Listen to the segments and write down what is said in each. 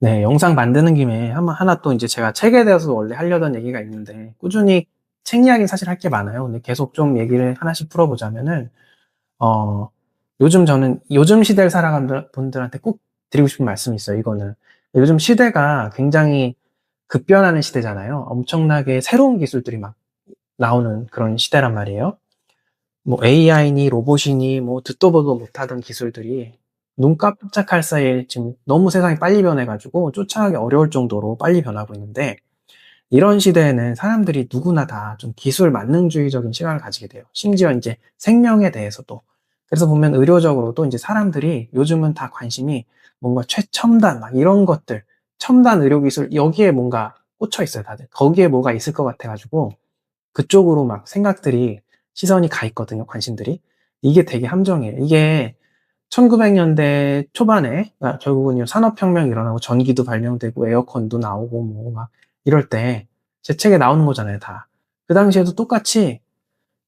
네, 영상 만드는 김에 하나 또 이제 제가 책에 대해서 원래 하려던 얘기가 있는데, 꾸준히 책 이야기는 사실 할 게 많아요. 근데 계속 좀 얘기를 하나씩 풀어보자면은, 어, 요즘 시대를 살아가는 분들한테 꼭 드리고 싶은 말씀이 있어요, 이거는. 요즘 시대가 굉장히 급변하는 시대잖아요. 엄청나게 새로운 기술들이 막 나오는 그런 시대란 말이에요. 뭐 AI니 로봇이니 뭐 듣도 보도 못하던 기술들이 눈 깜짝할 사이에 지금 너무 세상이 빨리 변해가지고 쫓아가기 어려울 정도로 빨리 변하고 있는데, 이런 시대에는 사람들이 누구나 다 좀 기술 만능주의적인 시각을 가지게 돼요. 심지어 이제 생명에 대해서도. 그래서 보면 의료적으로도 이제 사람들이 요즘은 다 관심이 뭔가 최첨단 막 이런 것들, 첨단 의료기술 여기에 뭔가 꽂혀 있어요, 다들. 거기에 뭐가 있을 것 같아가지고 그쪽으로 막 생각들이, 시선이 가 있거든요, 관심들이. 이게 되게 함정이에요. 이게 1900년대 초반에, 결국은 산업혁명이 일어나고 전기도 발명되고 에어컨도 나오고 뭐 막 이럴 때 제 책에 나오는 거잖아요, 다. 그 당시에도 똑같이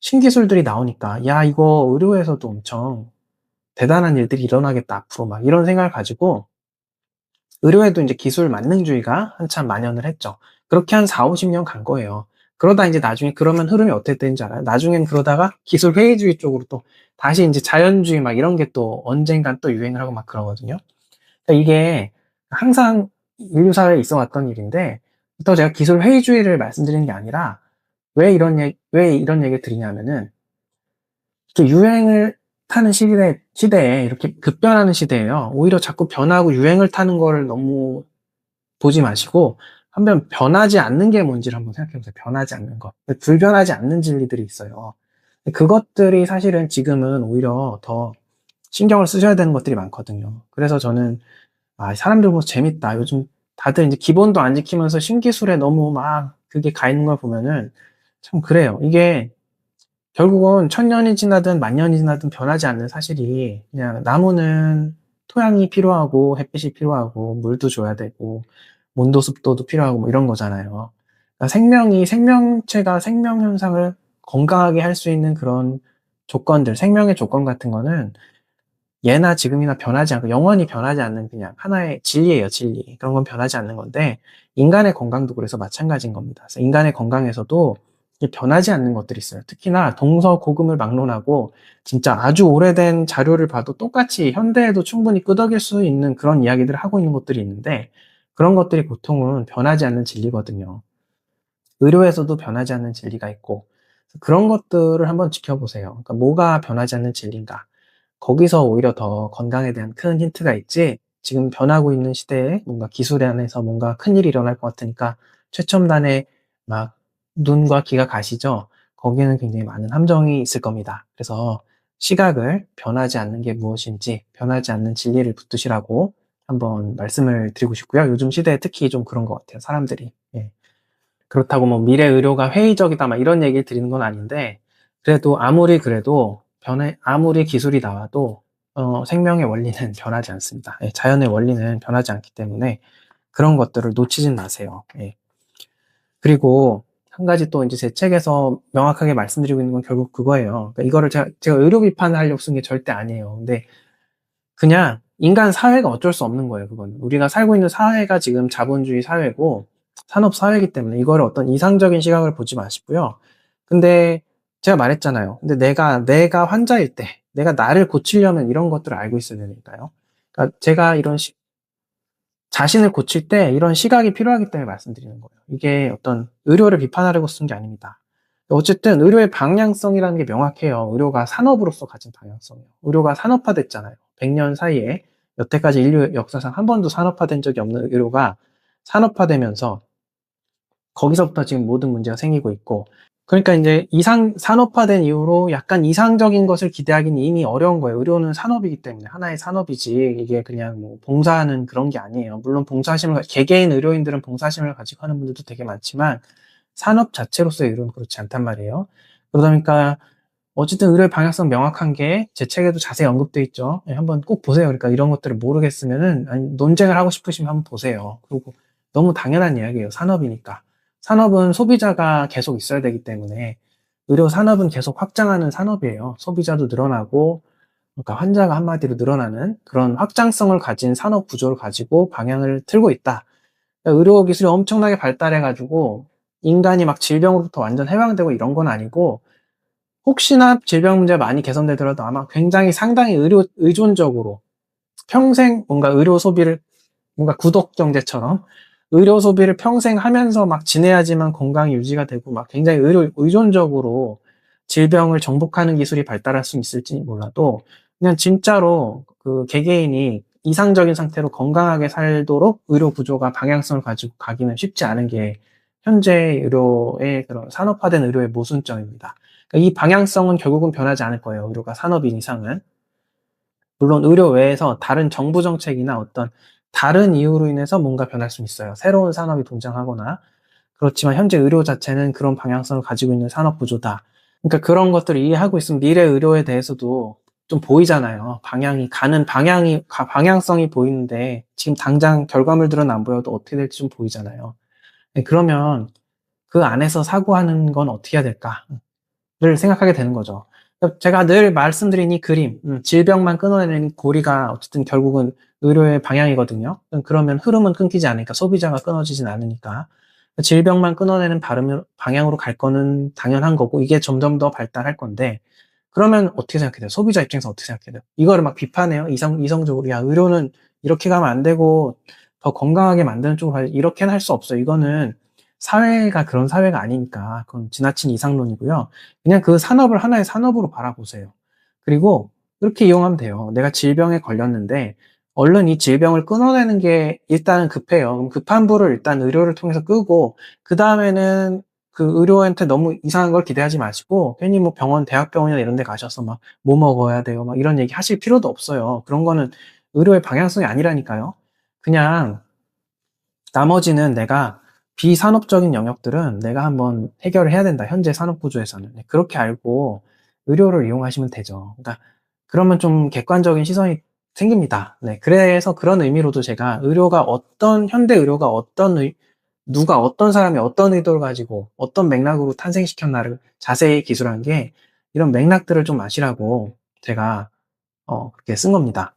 신기술들이 나오니까, 야, 이거 의료에서도 엄청 대단한 일들이 일어나겠다, 앞으로 막 이런 생각을 가지고 의료에도 이제 기술 만능주의가 한참 만연을 했죠. 그렇게 한 4, 50년 간 거예요. 그러다 이제 나중에 그러면 흐름이 어떻게 되는지 알아요? 나중엔 그러다가 기술 회의주의 쪽으로 또 다시 이제 자연주의 막 이런 게 또 언젠간 또 유행을 하고 막 그러거든요. 그러니까 이게 항상 인류 사회에 있어 왔던 일인데, 또 제가 기술 회의주의를 말씀드리는 게 아니라 왜 이런 얘기를 드리냐면은, 이렇게 유행을 타는 시대에 이렇게 급변하는 시대에요. 오히려 자꾸 변하고 유행을 타는 거를 너무 보지 마시고 한번 변하지 않는 게 뭔지를 한번 생각해 보세요. 변하지 않는 것. 불변하지 않는 진리들이 있어요. 그것들이 사실은 지금은 오히려 더 신경을 쓰셔야 되는 것들이 많거든요. 그래서 저는, 사람들 보면서 재밌다. 요즘 다들 이제 기본도 안 지키면서 신기술에 너무 막 그게 가 있는 걸 보면은 참 그래요. 이게 결국은 천년이 지나든 만년이 지나든 변하지 않는 사실이, 그냥 나무는 토양이 필요하고 햇빛이 필요하고 물도 줘야 되고 온도 습도도 필요하고 뭐 이런 거잖아요. 그러니까 생명체가 생명 현상을 건강하게 할 수 있는 그런 조건들, 생명의 조건 같은 거는 예나 지금이나 변하지 않고 영원히 변하지 않는 그냥 하나의 진리예요, 진리. 그런 건 변하지 않는 건데, 인간의 건강도 그래서 마찬가지인 겁니다. 그래서 인간의 건강에서도 변하지 않는 것들이 있어요. 특히나 동서고금을 막론하고 진짜 아주 오래된 자료를 봐도 똑같이 현대에도 충분히 끄덕일 수 있는 그런 이야기들을 하고 있는 것들이 있는데, 그런 것들이 보통은 변하지 않는 진리거든요. 의료에서도 변하지 않는 진리가 있고, 그런 것들을 한번 지켜보세요. 그러니까 뭐가 변하지 않는 진리인가? 거기서 오히려 더 건강에 대한 큰 힌트가 있지, 지금 변하고 있는 시대에 뭔가 기술에 안에서 뭔가 큰일이 일어날 것 같으니까 최첨단의 막 눈과 귀가 가시죠? 거기에는 굉장히 많은 함정이 있을 겁니다. 그래서 시각을, 변하지 않는 게 무엇인지, 변하지 않는 진리를 붙드시라고 한번 말씀을 드리고 싶고요. 요즘 시대에 특히 좀 그런 것 같아요, 사람들이. 예. 그렇다고 뭐 미래 의료가 회의적이다 막 이런 얘기 드리는 건 아닌데, 그래도 아무리 기술이 나와도 생명의 원리는 변하지 않습니다. 예, 자연의 원리는 변하지 않기 때문에 그런 것들을 놓치진 마세요. 예. 그리고 한 가지 또 이제 제 책에서 명확하게 말씀드리고 있는 건 결국 그거예요. 그러니까 이거를 제가 의료 비판을 하려고 쓴 게 절대 아니에요. 근데 그냥 인간 사회가 어쩔 수 없는 거예요, 그거는. 우리가 살고 있는 사회가 지금 자본주의 사회고 산업 사회이기 때문에 이거를 어떤 이상적인 시각을 보지 마시고요. 근데 제가 말했잖아요. 근데 내가 환자일 때, 내가 나를 고치려면 이런 것들을 알고 있어야 되니까요. 그러니까 제가 자신을 고칠 때 이런 시각이 필요하기 때문에 말씀드리는 거예요. 이게 어떤 의료를 비판하려고 쓴 게 아닙니다. 어쨌든 의료의 방향성이라는 게 명확해요. 의료가 산업으로서 가진 방향성이에요. 의료가 산업화됐잖아요. 100년 사이에 여태까지 인류 역사상 한 번도 산업화된 적이 없는 의료가 산업화되면서 거기서부터 지금 모든 문제가 생기고 있고, 그러니까 이제 산업화된 이후로 약간 이상적인 것을 기대하기는 이미 어려운 거예요. 의료는 산업이기 때문에 하나의 산업이지 이게 그냥 뭐 봉사하는 그런 게 아니에요. 물론 개개인 의료인들은 봉사심을 가지고 하는 분들도 되게 많지만 산업 자체로서의 의료는 그렇지 않단 말이에요. 그러다 보니까 어쨌든 의료의 방향성 명확한 게 제 책에도 자세히 언급돼 있죠. 예, 한번 꼭 보세요. 그러니까 이런 것들을 모르겠으면은, 아니, 논쟁을 하고 싶으시면 한번 보세요. 그리고 너무 당연한 이야기예요. 산업이니까. 산업은 소비자가 계속 있어야 되기 때문에 의료 산업은 계속 확장하는 산업이에요. 소비자도 늘어나고 그러니까 환자가 한마디로 늘어나는 그런 확장성을 가진 산업 구조를 가지고 방향을 틀고 있다. 그러니까 의료 기술이 엄청나게 발달해가지고 인간이 막 질병으로부터 완전 해방되고 이런 건 아니고 혹시나 질병 문제가 많이 개선되더라도 아마 굉장히 상당히 의료 의존적으로 평생 뭔가 의료 소비를 뭔가 구독 경제처럼 의료 소비를 평생 하면서 막 지내야지만 건강이 유지가 되고 막 굉장히 의료 의존적으로 질병을 정복하는 기술이 발달할 수 있을지 몰라도 그냥 진짜로 그 개개인이 이상적인 상태로 건강하게 살도록 의료 구조가 방향성을 가지고 가기는 쉽지 않은 게 현재 의료의 그런 산업화된 의료의 모순점입니다. 그러니까 이 방향성은 결국은 변하지 않을 거예요. 의료가 산업인 이상은. 물론 의료 외에서 다른 정부 정책이나 어떤 다른 이유로 인해서 뭔가 변할 수 있어요. 새로운 산업이 등장하거나. 그렇지만 현재 의료 자체는 그런 방향성을 가지고 있는 산업 구조다. 그러니까 그런 것들을 이해하고 있으면 미래 의료에 대해서도 좀 보이잖아요. 방향이 가는 방향이 방향성이 보이는데 지금 당장 결과물들은 안 보여도 어떻게 될지 좀 보이잖아요. 네, 그러면 그 안에서 사고하는 건 어떻게 해야 될까를 생각하게 되는 거죠. 제가 늘 말씀드린 이 그림, 질병만 끊어내는 고리가 어쨌든 결국은 의료의 방향이거든요. 그러면 흐름은 끊기지 않으니까 소비자가 끊어지진 않으니까 질병만 끊어내는 방향으로 갈 거는 당연한 거고 이게 점점 더 발달할 건데 그러면 어떻게 생각해야 돼요? 소비자 입장에서 어떻게 생각해야 돼요? 이거를 막 비판해요. 이성적으로. 야, 의료는 이렇게 가면 안 되고 더 건강하게 만드는 쪽으로 가야 이렇게는 할 수 없어요. 이거는 사회가 그런 사회가 아니니까 그건 지나친 이상론이고요. 그냥 그 산업을 하나의 산업으로 바라보세요. 그리고 이렇게 이용하면 돼요. 내가 질병에 걸렸는데 얼른 이 질병을 끊어내는 게 일단은 급해요. 그럼 급한 불을 일단 의료를 통해서 끄고 그 다음에는 그 의료한테 너무 이상한 걸 기대하지 마시고 괜히 뭐 병원, 대학병원이나 이런 데 가셔서 막 뭐 먹어야 돼요. 막 이런 얘기 하실 필요도 없어요. 그런 거는 의료의 방향성이 아니라니까요. 그냥 나머지는 내가 비산업적인 영역들은 내가 한번 해결을 해야 된다. 현재 산업 구조에서는. 네, 그렇게 알고 의료를 이용하시면 되죠. 그러니까 그러면 좀 객관적인 시선이 생깁니다. 네, 그래서 그런 의미로도 제가 의료가 현대 의료가 누가 어떤 사람이 어떤 의도를 가지고 어떤 맥락으로 탄생시켰나를 자세히 기술한 게 이런 맥락들을 좀 아시라고 제가 그렇게 쓴 겁니다.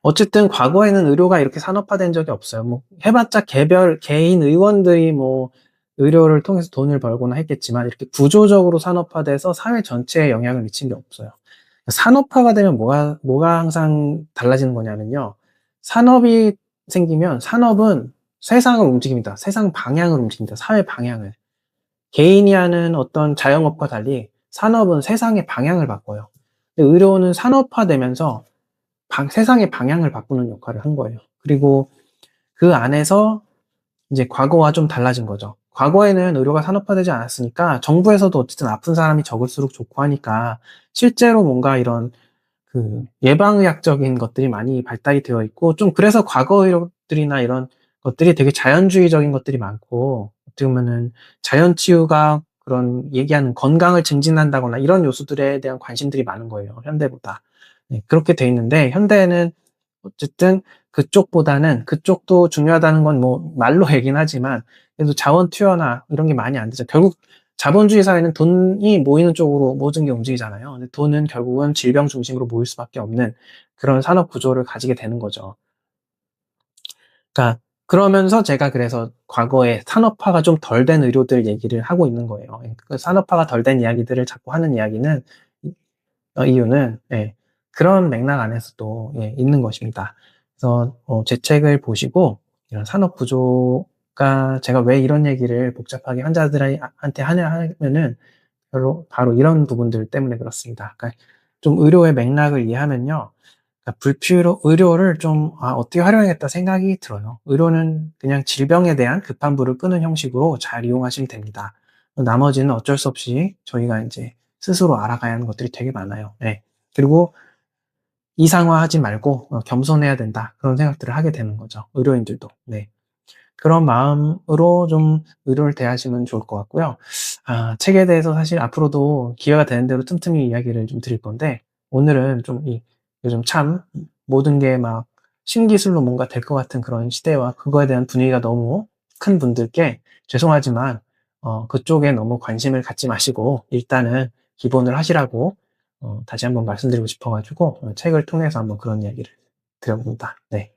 어쨌든 과거에는 의료가 이렇게 산업화된 적이 없어요. 뭐 해봤자 개인 의원들이 뭐 의료를 통해서 돈을 벌거나 했겠지만 이렇게 구조적으로 산업화돼서 사회 전체에 영향을 미친 게 없어요. 산업화가 되면 뭐가 항상 달라지는 거냐면요. 산업이 생기면 산업은 세상을 움직입니다. 세상 방향을 움직입니다. 사회 방향을. 개인이 하는 어떤 자영업과 달리 산업은 세상의 방향을 바꿔요. 근데 의료는 산업화되면서 세상의 방향을 바꾸는 역할을 한 거예요. 그리고 그 안에서 이제 과거와 좀 달라진 거죠. 과거에는 의료가 산업화되지 않았으니까 정부에서도 어쨌든 아픈 사람이 적을수록 좋고 하니까 실제로 뭔가 이런 그 예방의학적인 것들이 많이 발달이 되어 있고 좀 그래서 과거 의료들이나 이런 것들이 되게 자연주의적인 것들이 많고 어떻게 보면은 자연치유가 그런 얘기하는 건강을 증진한다거나 이런 요소들에 대한 관심들이 많은 거예요. 현대보다. 네, 그렇게 돼 있는데 현대에는 어쨌든 그쪽보다는 그쪽도 중요하다는 건 뭐 말로 얘긴 하지만 그래도 자원 투여나 이런 게 많이 안 되죠. 결국 자본주의 사회는 돈이 모이는 쪽으로 모든 게 움직이잖아요. 근데 돈은 결국은 질병 중심으로 모일 수밖에 없는 그런 산업 구조를 가지게 되는 거죠. 그러니까 그러면서 제가 그래서 과거에 산업화가 좀 덜 된 의료들 얘기를 하고 있는 거예요. 그 산업화가 덜 된 이야기들을 자꾸 하는 이야기는 이유는 그런 맥락 안에서도 있는 것입니다. 그래서 제 책을 보시고 이런 산업 구조가 제가 왜 이런 얘기를 복잡하게 환자들한테 하냐 하면은 바로 이런 부분들 때문에 그렇습니다. 그러니까 좀 의료의 맥락을 이해하면요. 그러니까 의료를 좀, 어떻게 활용하겠다 생각이 들어요. 의료는 그냥 질병에 대한 급한 불을 끄는 형식으로 잘 이용하시면 됩니다. 나머지는 어쩔 수 없이 저희가 이제 스스로 알아가야 하는 것들이 되게 많아요. 네. 그리고 이상화하지 말고 겸손해야 된다. 그런 생각들을 하게 되는 거죠. 의료인들도. 네. 그런 마음으로 좀 의료를 대하시면 좋을 것 같고요. 책에 대해서 사실 앞으로도 기회가 되는 대로 틈틈이 이야기를 좀 드릴 건데, 오늘은 좀 요즘 참 모든 게 막 신기술로 뭔가 될 것 같은 그런 시대와 그거에 대한 분위기가 너무 큰 분들께 죄송하지만, 그쪽에 너무 관심을 갖지 마시고, 일단은 기본을 하시라고, 다시 한번 말씀드리고 싶어 가지고 책을 통해서 한번 그런 이야기를 드려봅니다. 네.